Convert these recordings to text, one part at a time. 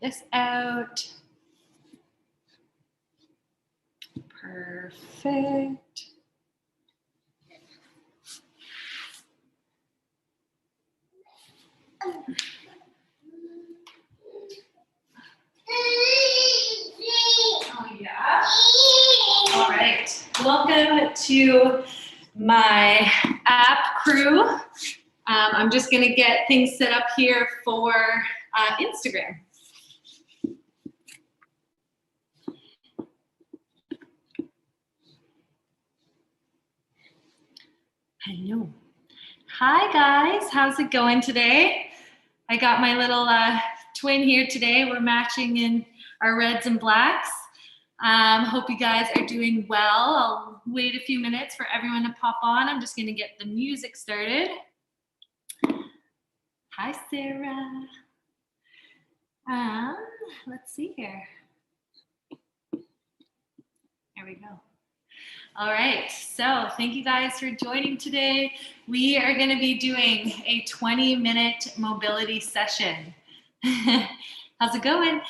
this out. Perfect. Oh, yeah. All right. Welcome to my app crew. I'm just going to get things set up here for Instagram. Hello. Hi, guys. How's it going today? I got my little twin here today. We're matching in our reds and blacks. Hope you guys are doing well. I'll wait a few minutes for everyone to pop on. I'm just going to get the music started. Hi, Sarah. Let's see here. There we go. All right, so thank you guys for joining today. We are going to be doing a 20-minute mobility session. How's it going?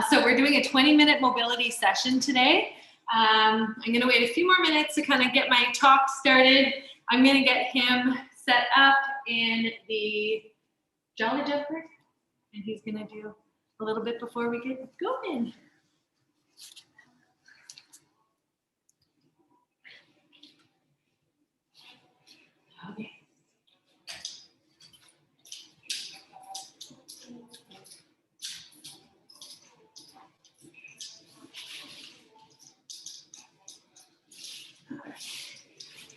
So we're doing a 20-minute mobility session today. I'm going to wait a few more minutes to kind of get my talk started. I'm going to get him set up in the Jolly Jumper, and he's going to do a little bit before we get going. Okay.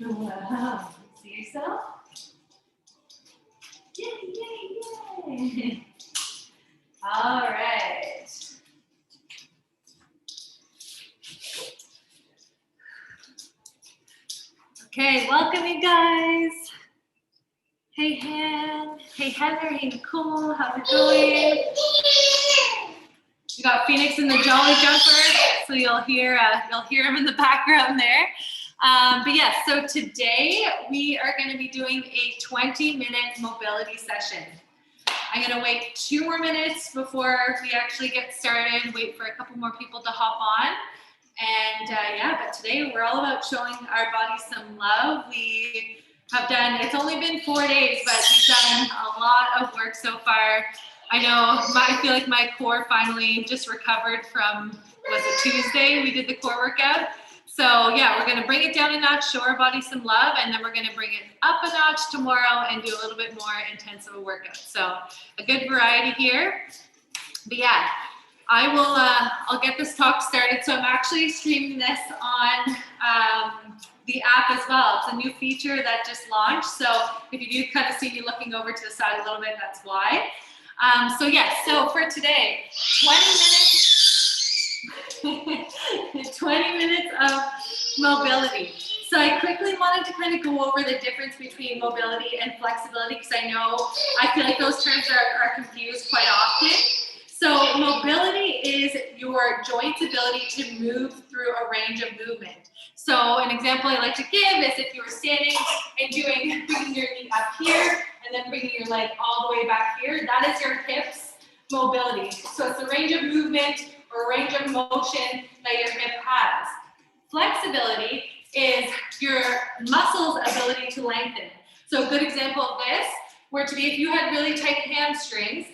Wow. See yourself? Yay, yay, yay. All right. Okay, welcome you guys. Hey, Han. Hey, Heather. Hey, Nicole. How's it going? We got Phoenix in the Jolly Jumper, so you'll hear him in the background there. But yes, so today we are going to be doing a 20-minute mobility session. I'm going to wait 2 more minutes before we actually get started, wait for a couple more people to hop on. And yeah, but today we're all about showing our bodies some love. We have done, it's only been 4 days, but we've done a lot of work so far. I know, I feel like my core finally just recovered from, was it Tuesday? We did the core workout. So yeah, we're gonna bring it down a notch, show our body some love, and then we're gonna bring it up a notch tomorrow and do a little bit more intense of a workout. So a good variety here. But yeah, I'll get this talk started. So I'm actually streaming this on the app as well. It's a new feature that just launched. So if you do kind of see me looking over to the side a little bit, that's why. So yes, so for today, 20 minutes of mobility. So I quickly wanted to kind of go over the difference between mobility and flexibility, because I feel like those terms are confused quite often. So mobility is your joint's ability to move through a range of movement. So an example I like to give is if you were standing and bringing your knee up here and then bringing your leg all the way back here, that is your hips mobility. So it's a range of movement or range of motion that your hip has. Flexibility is your muscle's ability to lengthen. So a good example of this were to be if you had really tight hamstrings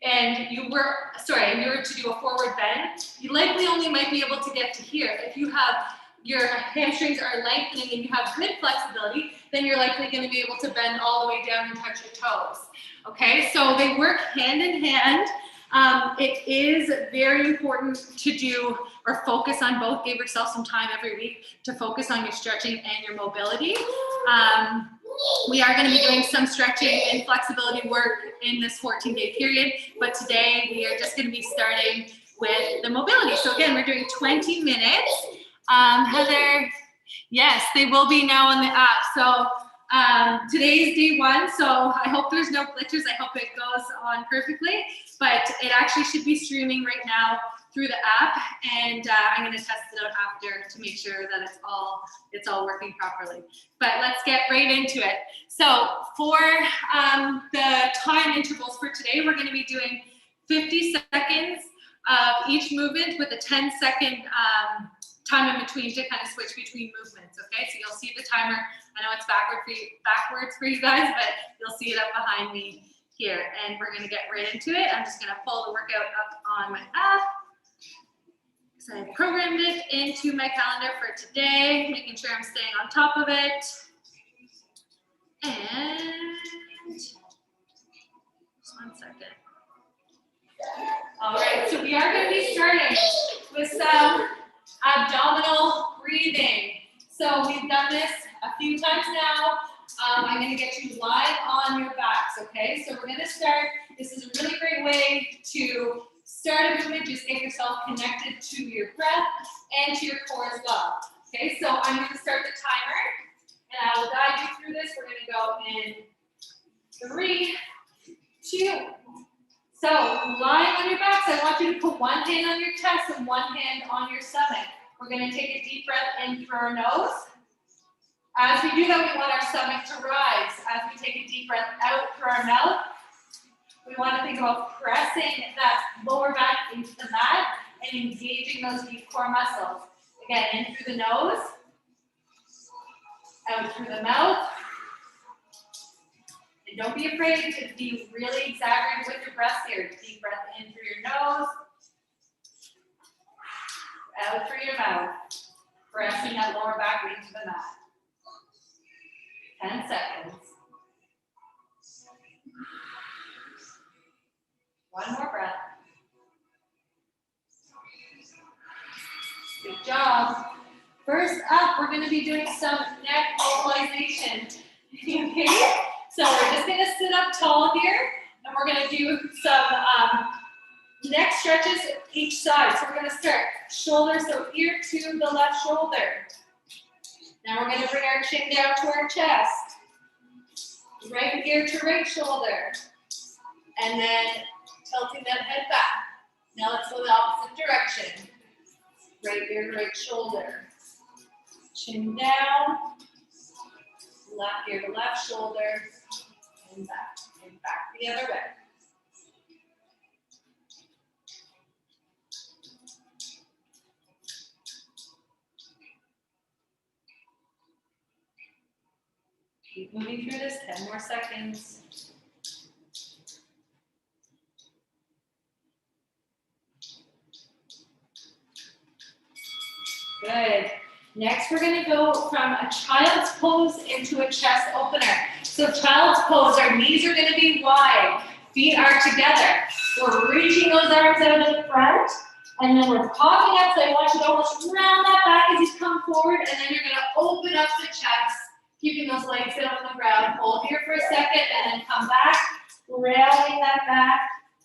and you were to do a forward bend, you likely only might be able to get to here. If you have your hamstrings are lengthening and you have good flexibility, then you're likely going to be able to bend all the way down and touch your toes. Okay, so they work hand in hand. It is very important to do or focus on both. Give yourself some time every week to focus on your stretching and your mobility. We are going to be doing some stretching and flexibility work in this 14-day period, but today we are just going to be starting with the mobility. So again, we're doing 20 minutes. Heather, yes, they will be now on the app. So today is day 1, so I hope there's no glitches. I hope it goes on perfectly, but it actually should be streaming right now through the app, and I'm going to test it out after to make sure that it's all working properly. But let's get right into it. So for the time intervals for today, we're going to be doing 50 seconds of each movement with a 10-second time in between to kind of switch between movements, okay? So you'll see the timer. I know it's backwards for you guys, but you'll see it up behind me here. And we're gonna get right into it. I'm just gonna pull the workout up on my app. So I programmed it into my calendar for today, making sure I'm staying on top of it. And just 1 second. All right, so we are going to be starting with some abdominal breathing. So we've done this a few times now. I'm going to get you lying on your backs, okay? So we're going to start. This is a really great way to start a movement. Just get yourself connected to your breath and to your core as well. Okay, so I'm going to start the timer, and I will guide you through this. We're going to go in 3, 2. So lying on your backs, I want you to put one hand on your chest and one hand on your stomach. We're going to take a deep breath in through our nose. As we do that, we want our stomach to rise. As we take a deep breath out through our mouth, we want to think about pressing that lower back into the mat and engaging those deep core muscles. Again, in through the nose, out through the mouth. And don't be afraid to be really exaggerated with your breath here. Deep breath in through your nose, out through your mouth, pressing that lower back into the mat. 10 seconds. One more breath. Good job. First up, we're going to be doing some neck mobilization. Okay? So we're just going to sit up tall here, and we're going to do some neck stretches each side. So we're going to start shoulder, so ear to the left shoulder. Now we're going to bring our chin down to our chest. Right ear to right shoulder. And then tilting that head back. Now let's go the opposite direction. Right ear to right shoulder. Chin down. Left ear to left shoulder. And back the other way. Keep moving through this, 10 more seconds. Good. Next, we're going to go from a child's pose into a chest opener. So child's pose, our knees are going to be wide, feet are together. We're reaching those arms out in front, and then we're popping up. So I want you to almost round that back as you come forward, and then you're going to open up the chest, keeping those legs out on the ground. Hold here for a second, and then come back, railing that back,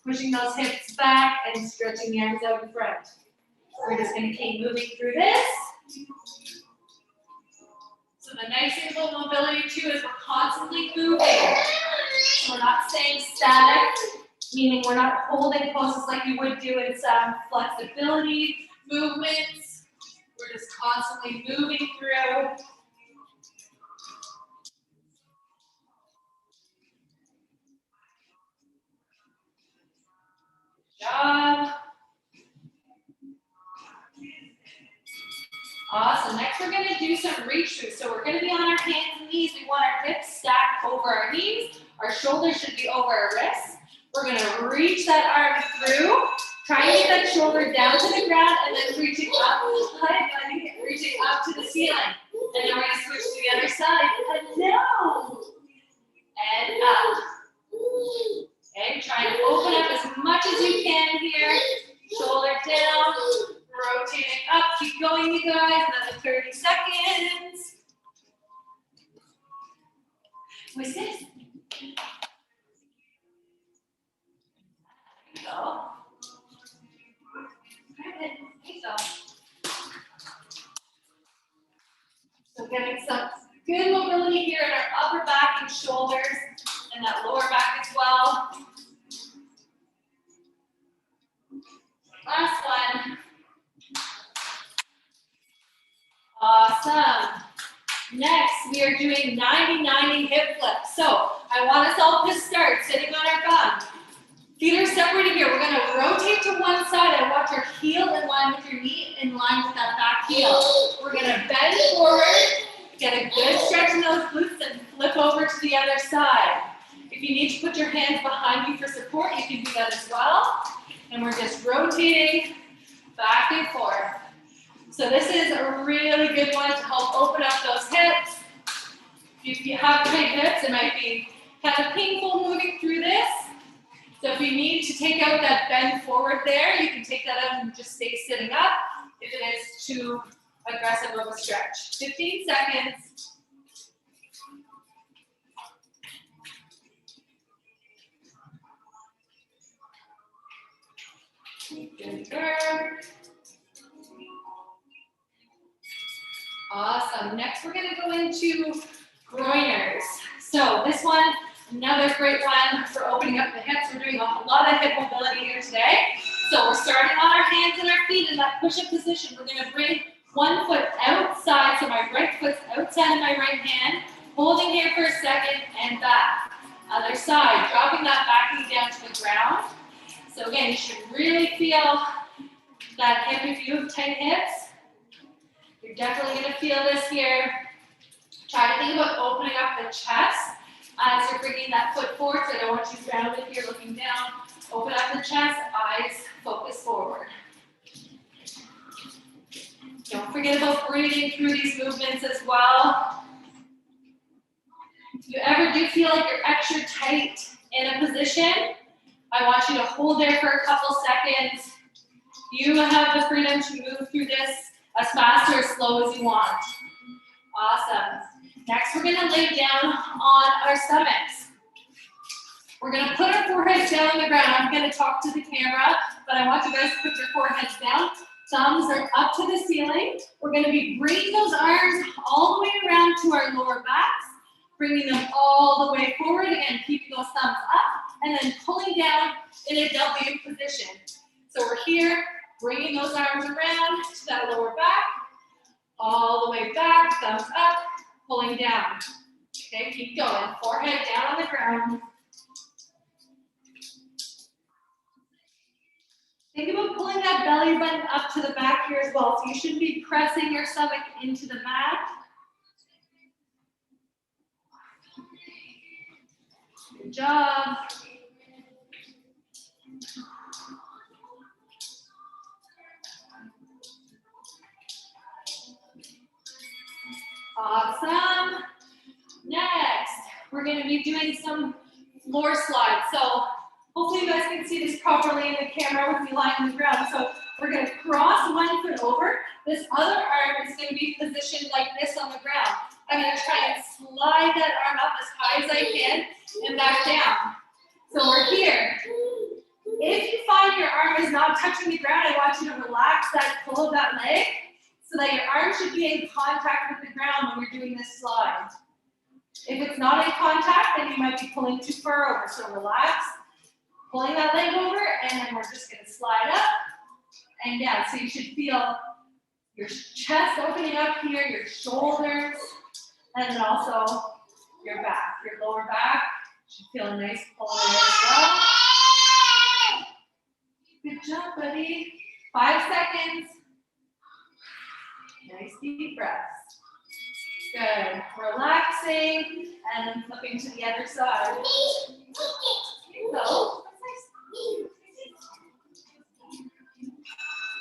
pushing those hips back, and stretching the arms out in front. We're just going to keep moving through this. So the nice thing about mobility too is we're constantly moving. So we're not staying static, meaning we're not holding poses like you would do in some flexibility movements. We're just constantly moving through. Good job. Awesome. Next, we're going to do some reach through. So we're going to be on our hands and knees. We want our hips stacked over our knees. Our shoulders should be over our wrists. We're going to reach that arm through. Try and get that shoulder down to the ground and then reaching up. Hi, buddy. Reaching up to the ceiling. And then we're going to switch to the other side. And down. And up. Okay, try and open up as much as you can here. Shoulder down. Rotating up, keep going, you guys. Another 30 seconds. What's this? There you go. There you go. So getting some good mobility here in our upper back and shoulders, and that lower back as well. Last one. Awesome. Next, we are doing 90-90 hip flips. So I want us all to start sitting on our bum. Feet are separated here. We're going to rotate to one side. I your heel in line with your knee, in line with that back heel. We're gonna bend forward, get a good stretch in those glutes, and flip over to the other side. If you need to put your hands behind you for support, you can do that as well. And we're just rotating back and forth. So this is a really good one to help open up those hips. If you have tight hips, it might be kind of painful moving through this. So if you need to take out that bend forward there, you can take that out and just stay sitting up if it is too aggressive of a stretch. 15 seconds. Good work. Awesome. Next, we're going to go into Groiners. So this one, another great one for opening up the hips. We're doing a lot of hip mobility here today. So we're starting on our hands and our feet in that push-up position. We're going to bring one foot outside, so my right foot's outside of my right hand, holding here for a second and back. Other side, dropping that back knee down to the ground. So again, you should really feel that hip if you have tight hips. You're definitely going to feel this here. Try to think about opening up the chest as you're bringing that foot forward. So I don't want you grounded here looking down. Open up the chest, eyes focus forward. Don't forget about breathing through these movements as well. If you ever do feel like you're extra tight in a position, I want you to hold there for a couple seconds. You have the freedom to move through this as fast or as slow as you want. Awesome. Next, we're going to lay down on our stomachs. We're going to put our foreheads down on the ground. I'm going to talk to the camera, but I want you guys to put your foreheads down. Thumbs are up to the ceiling. We're going to be bringing those arms all the way around to our lower backs, bringing them all the way forward, again, keeping those thumbs up, and then pulling down in a W position. So we're here, bringing those arms around to that lower back, all the way back, thumbs up, pulling down. Okay, keep going. Forehead down on the ground. Think about pulling that belly button up to the back here as well. So you shouldn't be pressing your stomach into the mat. Good job. Awesome. Next, we're going to be doing some floor slides. So hopefully you guys can see this properly in the camera with me lying on the ground. So we're going to cross one foot over. This other arm is going to be positioned like this on the ground. I'm going to try and slide that arm up as high as I can and back down. So we're here. If you find your arm is not touching the ground, I want you to relax that pull of that leg so that your arm should be in contact with the ground when you're doing this slide. If it's not in contact, then you might be pulling too far over. So relax, pulling that leg over, and then we're just going to slide up and down. So you should feel your chest opening up here, your shoulders, and then also your back, your lower back. Should feel a nice pull there as well. Good job, buddy. 5 seconds. Nice deep breaths. Good. Relaxing and then flipping to the other side. So,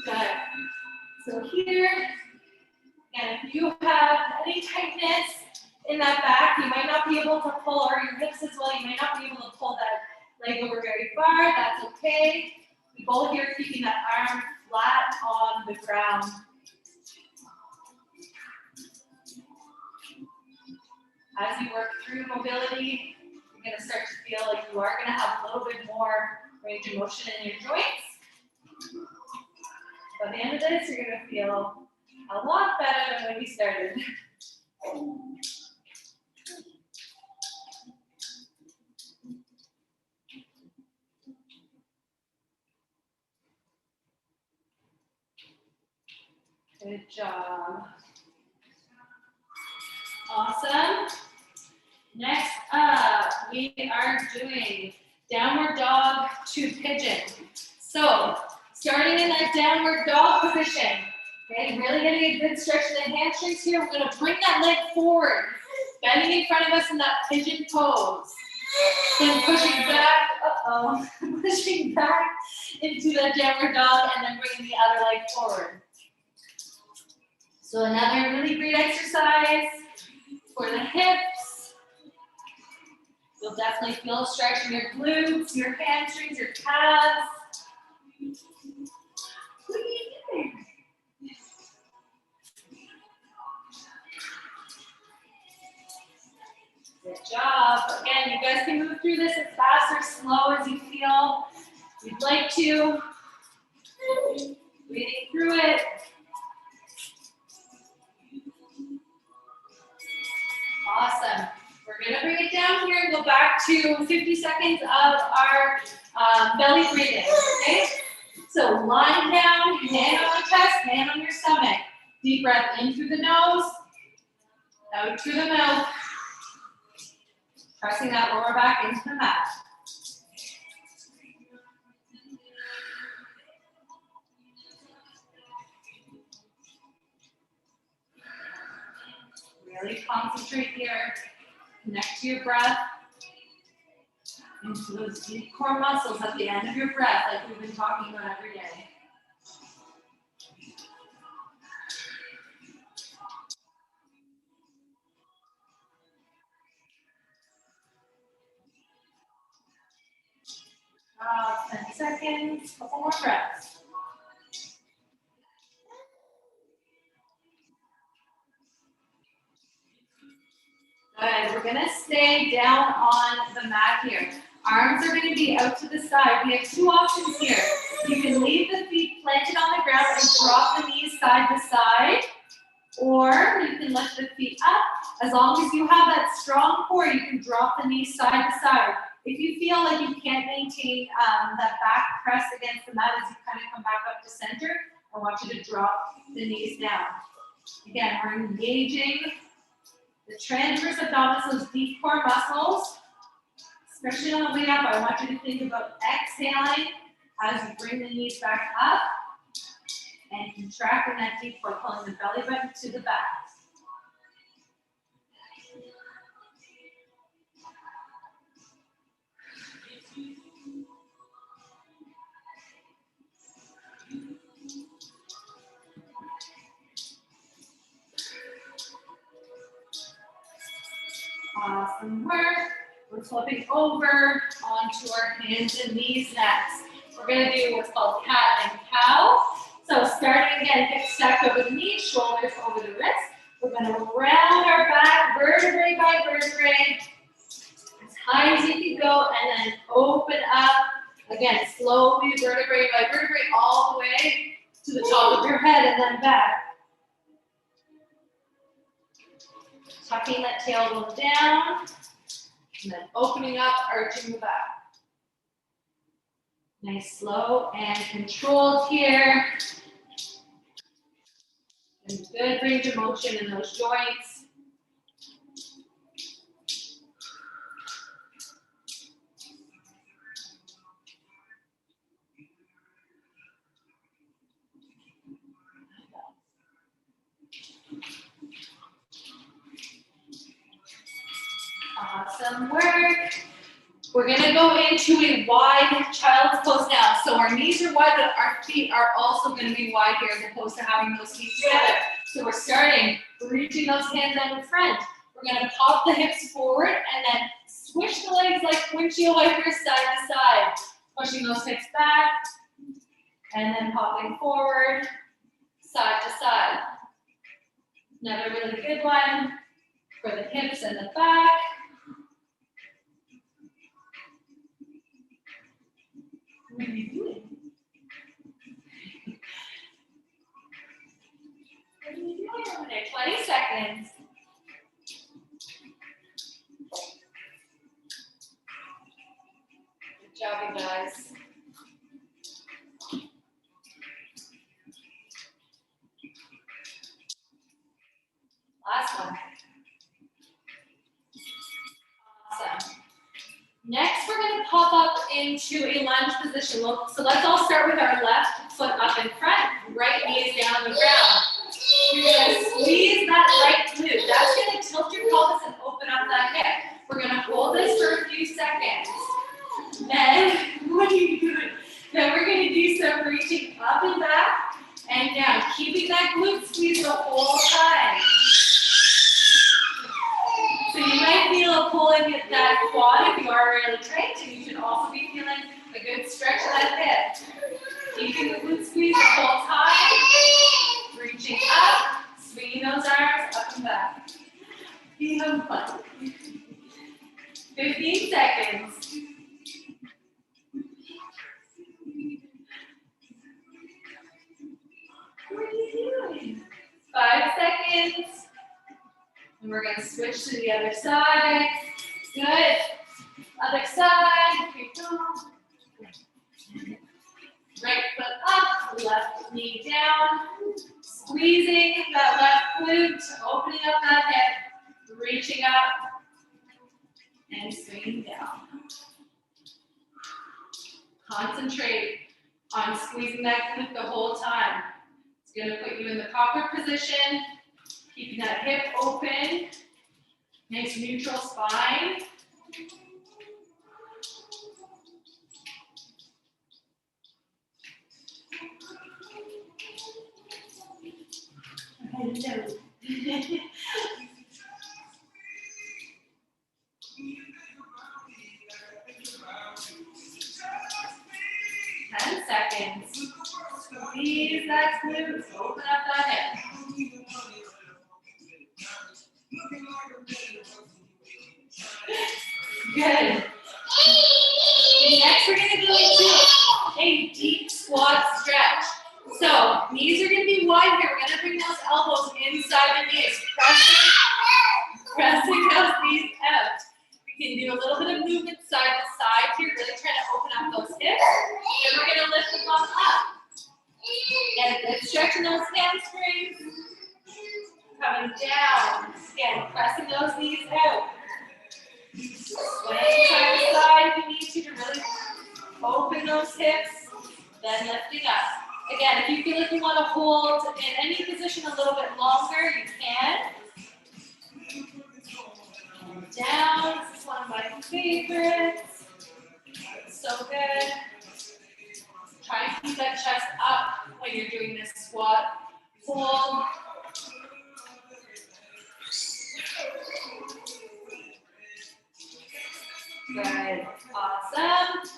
good. So here, and if you have any tightness in that back, you might not be able to pull, or your hips as well, you might not be able to pull that leg over very far. That's okay. The goal here is keeping that arm flat on the ground. As you work through mobility, you're going to start to feel like you are going to have a little bit more range of motion in your joints. By the end of this, you're going to feel a lot better than when you started. Good job. Awesome. Next up, we are doing downward dog to pigeon. So Starting in that downward dog position. Okay, really getting a good stretch of the hamstrings here. We're gonna bring that leg forward, bending in front of us in that pigeon pose. Then pushing back, pushing back into that downward dog and then bringing the other leg forward. So another really great exercise for the hips. You'll definitely feel a stretch in your glutes, your hamstrings, your calves. What are you doing? Good job. Again, you guys can move through this as fast or slow as you feel you'd like to. Breathing through it. Awesome. We're going to bring it down here and go back to 50 seconds of our belly breathing. Okay? So lying down, hand on the chest, hand on your stomach. Deep breath in through the nose, out through the mouth. Pressing that lower back into the mat. Really concentrate here. Connect to your breath. Into those deep core muscles at the end of your breath, like we've been talking about every day. About 10 seconds, couple more breaths. Good, we're gonna stay down on the mat here. Arms are gonna be out to the side. We have two options here. You can leave the feet planted on the ground and drop the knees side to side, or you can lift the feet up. As long as you have that strong core, you can drop the knees side to side. If you feel like you can't maintain that back press against the mat as you kind of come back up to center, I want you to drop the knees down. Again, we're engaging the transverse abdominis, those deep core muscles. Especially on the way up, I want you to think about exhaling as you bring the knees back up and contracting that deep core, pulling the belly button to the back. Awesome work. We're flipping over onto our hands and knees next. We're going to do what's called cat and cow. So starting again, hips stacked over the knees, shoulders over the wrists. We're going to round our back vertebrae by vertebrae as high as you can go, and then open up. Again, slowly vertebrae by vertebrae all the way to the top of your head and then back. Tucking that tailbone down, and then opening up, arching the back. Nice, slow, and controlled here. And good range of motion in those joints. Awesome work. We're going to go into a wide child's pose now. So our knees are wide, but our feet are also going to be wide here as opposed to having those feet together. So we're starting, reaching those hands out in front. We're going to pop the hips forward and then swish the legs like windshield wipers side to side. Pushing those hips back and then popping forward, side to side. Another really good one for the hips and the back. What are you doing? What are you doing over there? 20 seconds. Good job, you guys. Last one. Awesome. Next, we're going to pop up into a lunge position. So let's all start with our left foot and down. Keeping that glute squeeze the whole time. So you might feel a pull in that quad if you are really tight, and you should also be feeling a good stretch of that hip. Keeping the glute squeeze the whole time. Reaching up, swinging those arms up and back. Be having fun. 15 seconds. What are you doing? 5 seconds. And we're going to switch to the other side. Good. Other side. Keep going. Right foot up, left knee down. Squeezing that left glute, opening up that hip, reaching up, and swinging down. Concentrate on squeezing that glute the whole time. It's going to put you in the proper position, keeping that hip open, nice neutral spine. Okay, no. 10 seconds. Squeeze that glute, open up that hip. Good. Next, we're going to go into a deep squat stretch. So, knees are going to be wide here. We're going to bring those elbows inside the knees, pressing those knees out. We can do a little bit of movement side to side here, really trying to open up those hips. Then we're going to lift the bum up. Get a good stretch in those hamstrings. Coming down. Again, pressing those knees out. Swaying side to side if you need to really open those hips. Then lifting up. Again, if you feel like you want to hold in any position a little bit longer, you can. Down. This is one of my favorites. So good. Try and keep that chest up when you're doing this squat. Hold. Good. Awesome.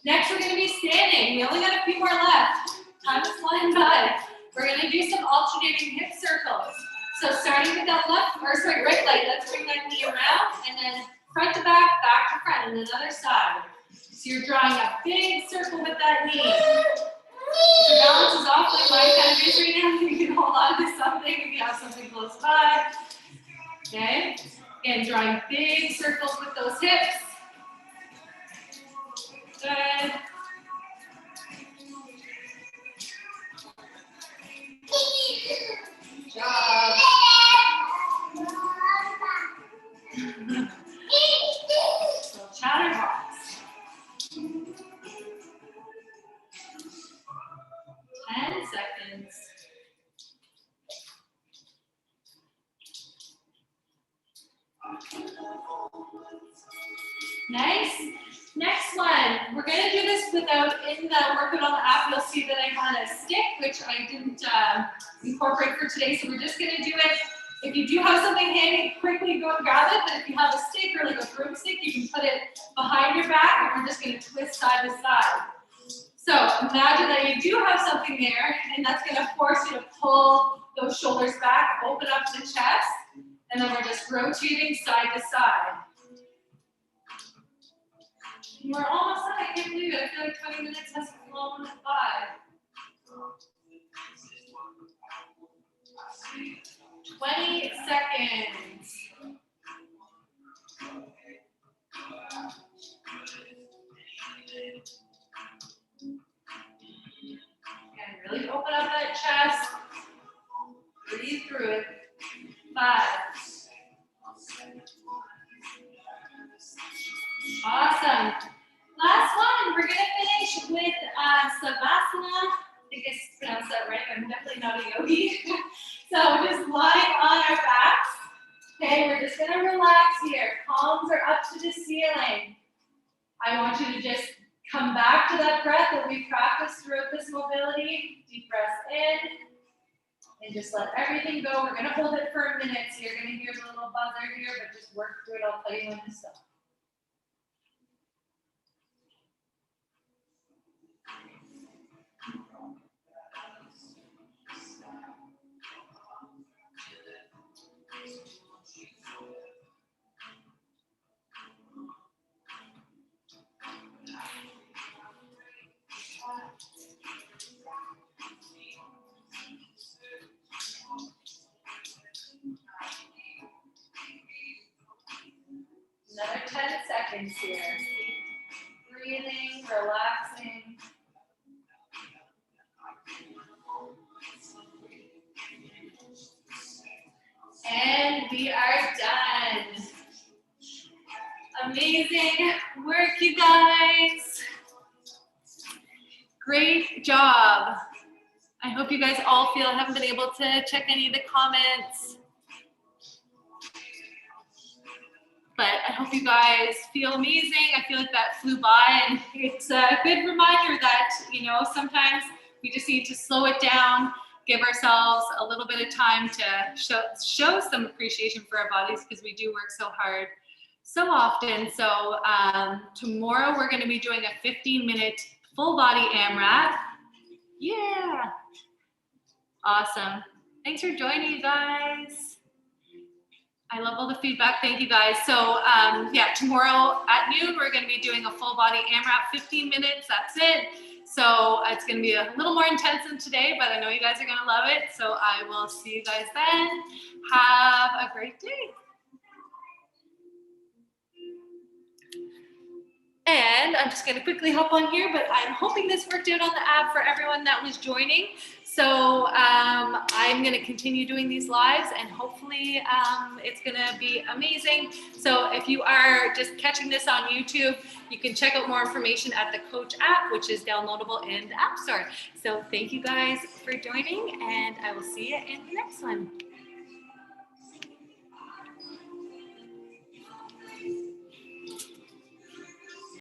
Next, we're going to be standing. We only got a few more left. Time is flying by. We're going to do some alternating hip circles. So starting with that right leg, let's bring that knee around, and then front to back to front, and another side. So you're drawing a big circle with that knee. If your balance is off like mine kind of is right now, you can hold on to something if you have something close by. Okay? Again, drawing big circles with those hips. Good. Good job. So chatterbox. 10 seconds. Nice. Next one. We're going to do this without, in the workout on the app, you'll see that I had a stick, which I didn't incorporate for today, so we're just going to do it. If you do have something handy, quickly go and grab it, but if you have a stick or like a broomstick, you can put it behind your back, and we're just going to twist side to side. So imagine that you do have something there, and that's going to force you to pull those shoulders back, open up the chest, and then we're just rotating side to side. We're almost done. I can't believe it. I feel like 20 minutes has flown by. 20 seconds. And really open up that chest. Breathe through it. 5. Awesome. Last one, we're going to finish with Savasana. I think I pronounced that right. I'm definitely not a yogi. So just lying on our backs. Okay, we're just going to relax here. Palms are up to the ceiling. I want you to just come back back to that breath that we practiced throughout this mobility. Deep breath in. And just let everything go. We're going to hold it for a minute. So you're going to hear the little buzzer here, but just work through it. I'll tell you when to stop. Another 10 seconds here. Breathing, relaxing. And we are done. Amazing work, you guys. Great job. I hope you guys all feel I haven't been able to check any of the comments. But I hope you guys feel amazing. I feel like that flew by, and it's a good reminder that, you know, sometimes we just need to slow it down, give ourselves a little bit of time to show some appreciation for our bodies, because we do work so hard so often. So tomorrow we're going to be doing a 15-minute full body AMRAP. Yeah. Awesome. Thanks for joining, you guys. I love all the feedback. Thank you guys. So yeah, tomorrow at noon, we're going to be doing a full body AMRAP, 15 minutes. That's it. So it's going to be a little more intense than today, but I know you guys are going to love it. So I will see you guys then. Have a great day. And I'm just going to quickly hop on here, but I'm hoping this worked out on the app for everyone that was joining. So I'm going to continue doing these lives, and hopefully it's going to be amazing. So if you are just catching this on YouTube, you can check out more information at the Coach app, which is downloadable in the App Store. So thank you guys for joining, and I will see you in the next one.